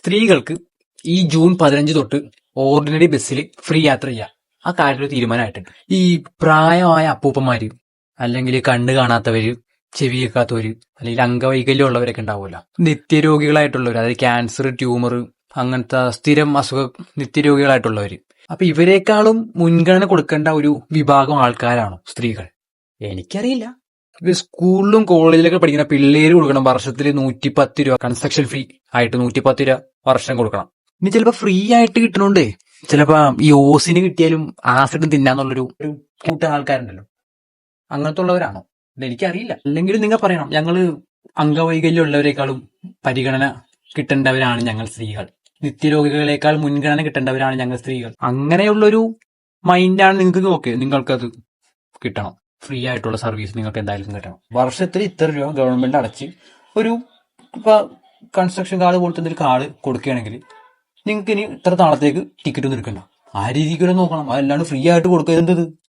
സ്ത്രീകൾക്ക് ഈ ജൂൺ 15 തൊട്ട് ഓർഡിനറി ബസ്സിൽ ഫ്രീ യാത്ര ചെയ്യാം. ആ കാര്യത്തിൽ തീരുമാനമായിട്ടുണ്ട്. ഈ പ്രായമായ അപ്പൂപ്പന്മാര്, അല്ലെങ്കിൽ കണ്ണ് കാണാത്തവര്, ചെവി കേൾക്കാത്തവര്, അല്ലെങ്കിൽ അംഗവൈകല്യം ഉള്ളവരൊക്കെ ഉണ്ടാവുമല്ലോ, നിത്യരോഗികളായിട്ടുള്ളവർ, അതായത് ക്യാൻസർ, ട്യൂമർ, അങ്ങനത്തെ സ്ഥിരം നിത്യരോഗികളായിട്ടുള്ളവര്. അപ്പൊ ഇവരെക്കാളും മുൻഗണന കൊടുക്കേണ്ട ഒരു വിഭാഗം ആൾക്കാരാണോ സ്ത്രീകൾ? എനിക്കറിയില്ല. ഇപ്പൊ സ്കൂളിലും കോളേജിലൊക്കെ പഠിക്കുന്ന പിള്ളേര് കൊടുക്കണം വർഷത്തിൽ 110 രൂപ കൺസ്ട്രക്ഷൻ ഫീ ആയിട്ട് 110 രൂപ വർഷം കൊടുക്കണം. ഇനി ചിലപ്പോ ഫ്രീ ആയിട്ട് കിട്ടണോണ്ട് ചിലപ്പോ ഈ ഓസിന് കിട്ടിയാലും ആസിഡും തിന്നാന്നുള്ളൊരു കൂട്ടം ആൾക്കാരുണ്ടല്ലോ, അങ്ങനത്തെ ഉള്ളവരാണോ? എനിക്കറിയില്ല. അല്ലെങ്കിൽ നിങ്ങൾ പറയണം, ഞങ്ങള് അംഗവൈകല്യം ഉള്ളവരെക്കാളും പരിഗണന കിട്ടേണ്ടവരാണ് ഞങ്ങൾ സ്ത്രീകൾ, നിത്യരോഗികളെക്കാൾ മുൻഗണന കിട്ടേണ്ടവരാണ് ഞങ്ങൾ സ്ത്രീകൾ. അങ്ങനെയുള്ളൊരു മൈൻഡാണ് നിങ്ങൾക്ക്. ഓക്കെ, നിങ്ങൾക്കത് കിട്ടണം. ഫ്രീ ആയിട്ടുള്ള സർവീസ് നിങ്ങൾക്ക് എന്തായാലും കിട്ടണം. വർഷത്തിൽ ഇത്ര രൂപ ഗവൺമെന്റ് അടച്ച് ഒരു ഇപ്പൊ കൺസ്ട്രക്ഷൻ കാർഡ് പോലത്തെ എന്തെങ്കിലും കാർഡ് കൊടുക്കുകയാണെങ്കിൽ നിങ്ങൾക്ക് ഇനി ഇത്ര നാളത്തേക്ക് ടിക്കറ്റ് ഒന്നും എടുക്കണ്ട. ആ രീതിക്ക് നോക്കണം. അതല്ലാണ്ട് ഫ്രീ ആയിട്ട് കൊടുക്കുക.